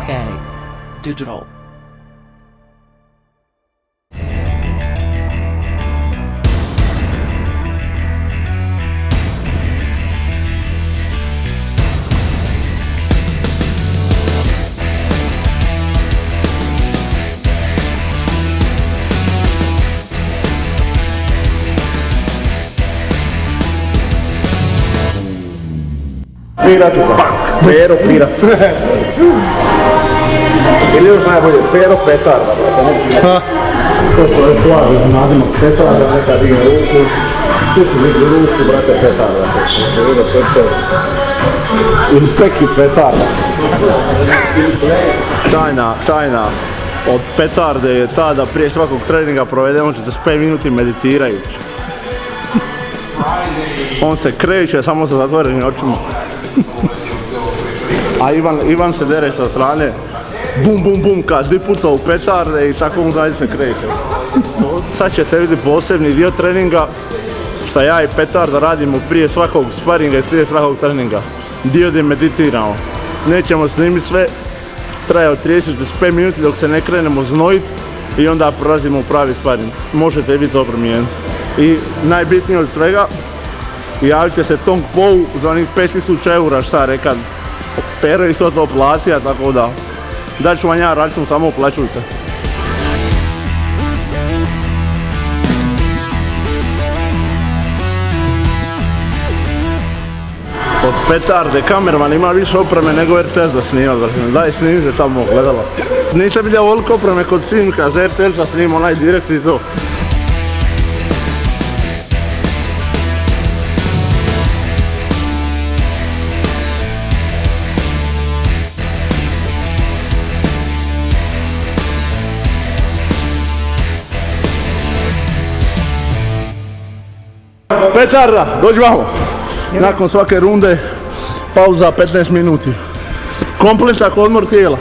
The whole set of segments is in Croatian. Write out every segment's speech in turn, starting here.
SK Digital. Piratica, Pero Pirat. Ili još najbolje, Pero Petarda, brate. To je slavi nadimak Petarda, neka digne ruku. Svi su digli ruku, brate, Petarda. Ili Peki Petarda. Tajna od petarde je ta da prije svakog treninga provedemo 45 minuti meditirajući. On se kreće samo sa zatvorenim očima. A Ivan se dere sa strane, bum bum bum, kad di puca u petarde i tako mu dalje se kreće. Sad ćete vidjeti posebni dio treninga šta ja i Petarda radimo prije svakog sparinga i prije svakog treninga. Dio gdje meditiramo. Nećemo snimiti sve, traje od 30-45 minuti dok se ne krenemo znojit i onda prelazimo u pravi sparing. Možete vi to promijeniti. I najbitnije od svega, javite se Tong Pou za onih 5000 eura šta rekad. Pero isto to plaća, tako da daću vam ja račun, samo uplaćujte. Od Petarde kamerman ima više opreme nego RTS da snima, daj snimi se tamo gledala. Nisam vidio ovoliko opreme kod snimka za RTS da snima onaj direkt i to. Petarda, dođi vamo. Nakon svake runde, pauza 15 minuti. Kompletak odmor tijela.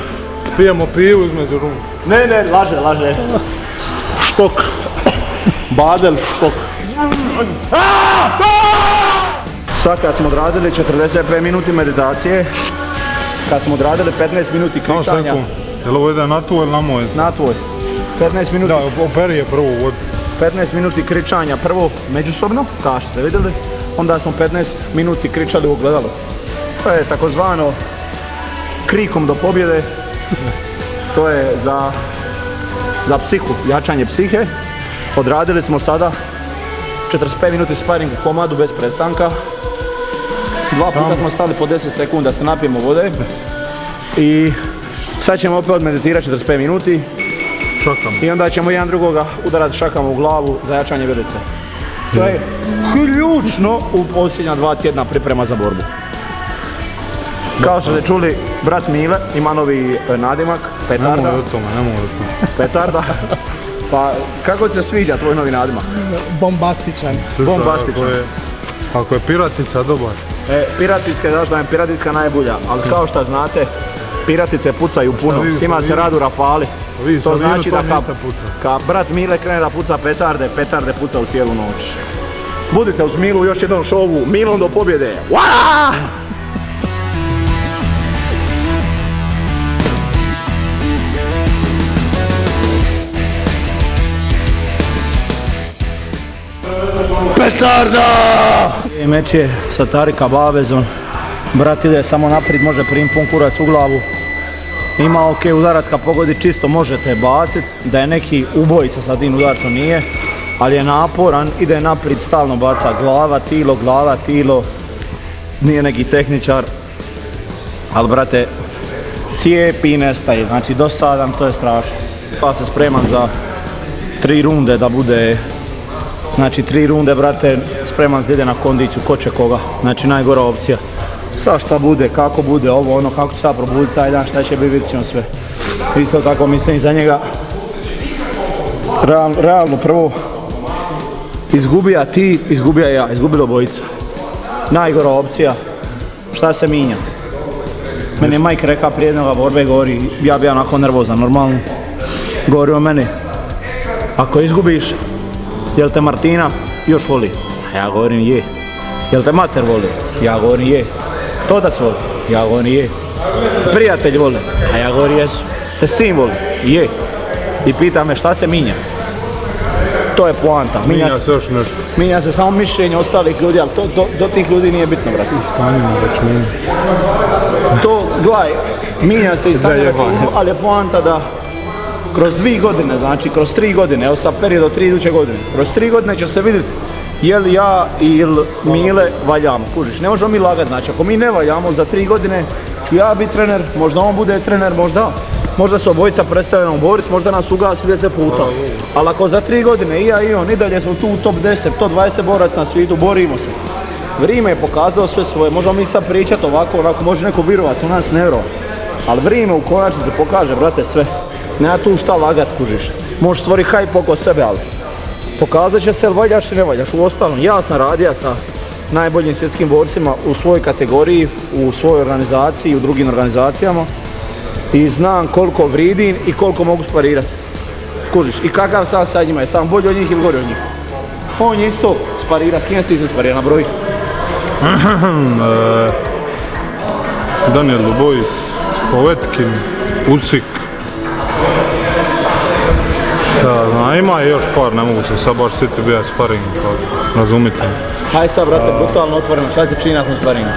Pijemo pivu između runde. Ne, laže. Štok. Badel, štok. Sad kad smo odradili 45 minuti meditacije, kad smo odradili 15 minuti kričanja. Jel ovo ide na tvoj ili na moj? Na tvoj. 15 minuti. Da, operi je prvo vod. 15 minuti kričanja prvo međusobno, kao što ste vidjeli, onda smo 15 minuti kričali u ogledalo. To je takozvano krikom do pobjede, to je za psihu, jačanje psihe. Odradili smo sada 45 minuti sparing u komadu bez prestanka. Dva puta smo stali po 10 sekunda da se napijemo vode. I sad ćemo opet meditirati 45 minuti. I onda ćemo jedan drugoga udarati šakama u glavu za jačanje vilice. To je ključno u posljednja 2 tjedna priprema za borbu. Kao što ste čuli, brat Mile ima novi nadimak, Petarda. Ne mogu o tome. Petarda. Pa kako ti se sviđa tvoj novi nadimak? Bombastičan. Ako je piratica, dobar. Piraticka, znaš da je piraticka najbolja, ali kao što znate, piratice pucaju puno, svima se radu rafali. To znači da kad brat Mile krene da puca petarde, petarde puca u cijelu noć. Budite uz Milu u još jednom šovu, Milom do pobjede! Uaaaa! Petarda! Meč je sa Tarika Bavezom. Brat ide samo naprijed, može prim pun kurac u glavu. Ima ok udarac kad pogodi čisto možete bacit, da je neki ubojica sa tim udarcom nije, ali je naporan, ide naprijed, stalno baca glava, tilo, nije neki tehničar, ali brate, cijepi i nestaje, znači dosadan, to je strašno. Pa se spreman za 3 runde da bude, znači 3 runde brate, spreman da ide na kondiciju, ko će koga, znači najgora opcija. Sad šta bude, kako bude, ovo ono, kako će sad probuditi taj dan, šta će biti, vidit ćemo sve. Isto tako mislim za njega, realno prvo, izgubija ti, izgubija ja, izgubilo obojica. Najgora opcija, šta se minja. Meni je Mike rekao prije jednoga borbe, govori, ja bi onako nervozan, normalno. Govori o meni, ako izgubiš, jel te Martina još voli? A ja govorim je. Jel te mater voli? Ja govorim je. Totac voli? Ja govorim je. Prijatelji vole, a ja govorim jesu. Te sin voli, je. I pita me šta se minja. To je poanta. Minja se još nešto. Minja se samo mišljenje ostalih ljudi, ali to do tih ljudi nije bitno, brate. Stanimo već minja. To, gledaj, minja se i stanje, ali je poanta da kroz 2 godine, znači kroz 3 godine, evo sad period od 3 iduće godine, kroz 3 godine će se vidjeti je li ja ili Mile valjamo, kužiš, ne možemo mi lagati, znači ako mi ne valjamo za 3 godine ću ja biti trener, možda on bude trener, možda se obojica predstavljamo boriti, možda nas ugasi 10 puta, ali ako za 3 godine i ja i on i dalje smo tu u top 10, top 20 boraca na svijetu, borimo se. Vrijeme je pokazalo sve svoje, možemo mi sad pričati ovako, onako, može neko vjerovati, u nas ne vjerova, ali vrijeme u konačnici pokaže, brate, sve. Nema tu šta lagat, kužiš. Možeš stvoriti hype oko sebe, ali pokazat će se jel valjaš ili ne valjaš. Uostalom, ja sam radio sa najboljim svjetskim borcima u svojoj kategoriji, u svojoj organizaciji i u drugim organizacijama i znam koliko vridim i koliko mogu sparirati. Kužiš, i kakav sam sa njima, je sam bolji od njih ili gori od njih. On je isto sparira, s kim si ti sparira na broj? Daniel Lubojs, Povetkin, Usik. Ima još par, ne mogu se sad baš sjetiti bija sparing, razumite. Hajde sad, brate, brutalno otvoreno, šta se čini nakon sparinga?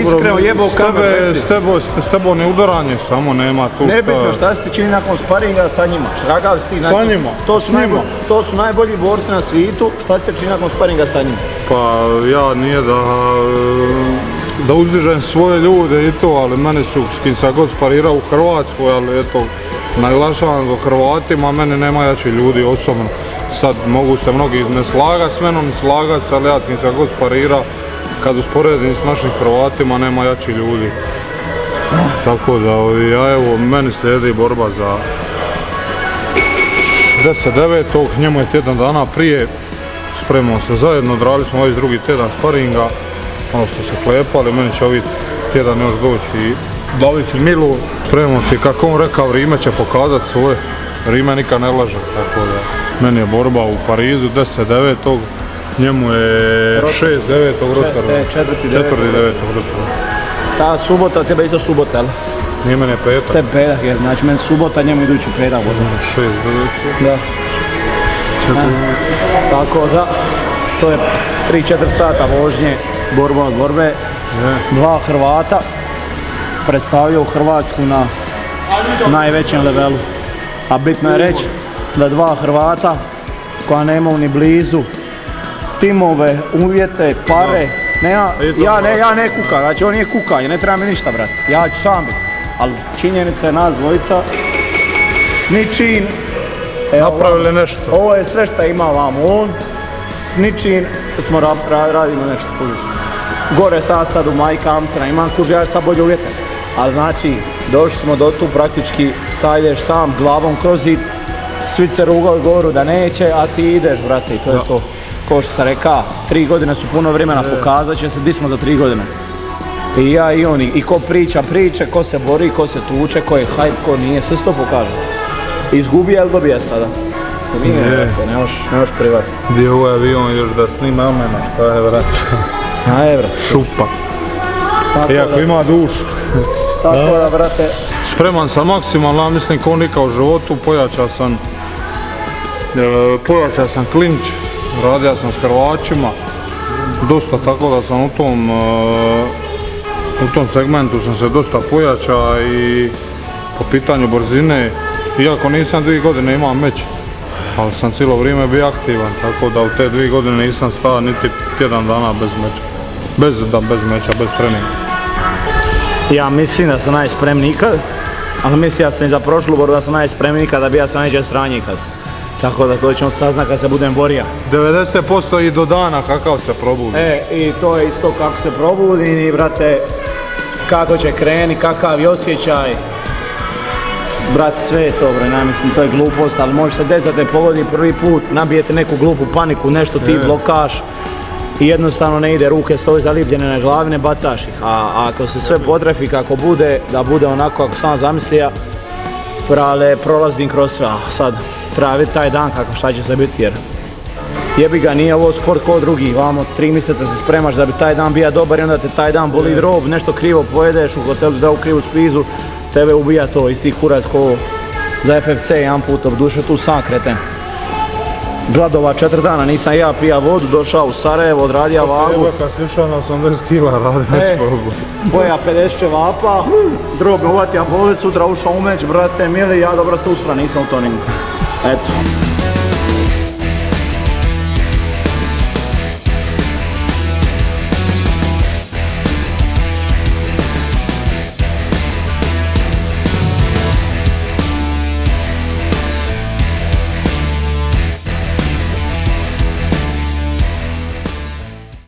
Iskreno jebao kamer, s tebom je udaranje, samo nema tu šta. Nebitno šta se ti čini nakon sparinga sa njima, kakav si ti, sa njima, to su najbolji borci na svijetu, šta se čini nakon sparinga sa njima? Pa ja nije da uzdižem svoje ljude i to, ali mene su s kim sam god sparirao u Hrvatskoj, ali eto, naglašavam do Hrvatima, mene nema jači ljudi osobno. Sad mogu se mnogi ne slagati s menom, slagati se, ali ja s kim sam god sparirao, kad usporedim s našim Hrvatima, nema jači ljudi. Tako da, ja evo, meni slijedi borba za 10.9. Njemu je tjedan dana prije, spremamo se zajedno, odradili smo ovaj drugi tjedan sparinga, ono su se klepali, meni će ovaj tjedan još doći i daviti milu. Spremamo se, kako on rekao, Rime će pokazati svoje, Rime nikad ne laže, tako da meni je borba u Parizu 10.9. Njemu je 6.9. Rotterdam. 4.9. Rotterdam. Ta subota, tebe isto subota, jel? Nije meni je petak. Te petak, jer znači meni subota, njemu idući petak. 6.9. Da. Tako da, to je 3-4 sata vožnje, borba od borbe. Dva Hrvata predstavljaju Hrvatsku na najvećem levelu. A bitno je reći da dva Hrvata koja nemaju ni blizu timove, uvjete, pare, ja ne kukam, znači on nije kukanje, ne treba mi ništa, brate, ja ću sam biti, ali činjenica je nas dvojica s ničim napravili nešto. Ovo je sve što ima vam on, s ničim smo radimo nešto, kužiš. Gore sad u Mike Amsterdam, imam kuži, ja sad bolje uvjete, ali znači došli smo do tu praktički, sad ideš sam glavom kroz zid, svi se rugaju govoru da neće, a ti ideš, brate, i to je to. Ko što sam rekao, 3 godine su puno vremena, pokazat će se di smo za 3 godine. I ja i oni, i ko priča priče, ko se bori, ko se tuče, ko je hype, ko nije, sve se to pokaže. Izgubija ili dobija sada? Nije, brate, ne možeš privati. Gdje je ovaj avion još da snima mene, šta je, brate? Ajde, brate. Šupa. Iako ima dušu. Tako da, brate. Spreman sam maksimalno, mislim ko nikad u životu, pojačao sam klinč. Radio sam s Hrvaćima, dosta, tako da sam u tom segmentu sam se dosta pojačao i po pitanju brzine, iako nisam 2 godine imao meč, ali sam cijelo vrijeme bio aktivan, tako da u te 2 godine nisam stao niti tjedan dana bez meča. Bez treninga. Ja mislim da sam najspremniji ikad, ali mislim ja sam i za prošlu borbu da sam najspremniji ikad, da bi ja sam najđe stranje ikad. Tako da to ćemo saznat kad se budem borio. 90% i do dana kakav se probudi. I to je isto kako se probudi i brate, kako će kreni, kakav je osjećaj. Brat, sve je to, bre, ja mislim, to je glupost, ali može se desiti da te pogodi prvi put, nabijete neku glupu paniku, nešto ti blokaš i jednostavno ne ide, ruke stoji zalipljene na glavi, ne bacaš ih. A ako se sve potrefi kako bude, da bude onako kako sam zamislio, prolazim kroz sve, a sad treba vidjeti taj dan kako šta će se biti jer jebi ga, nije ovo sport ko drugi, vamo 3 mjeseca se spremaš da bi taj dan bio dobar i onda te taj dan boli grob, nešto krivo pojedeš, u hotelu dao krivu spizu, tebe ubija to, isti kurac ko za FFC jedan put, obduše tu sam kreten. Gladova 4 dana, nisam ja pija vodu, došao u Sarajevo, odradio vagu. Kad si išao na 80 kila radi Boja 50 ćevapa, drug me uvatio bolit, sutra ušao umeć, brate mili, ja dobro se ustra, nisam u toningu. Eto.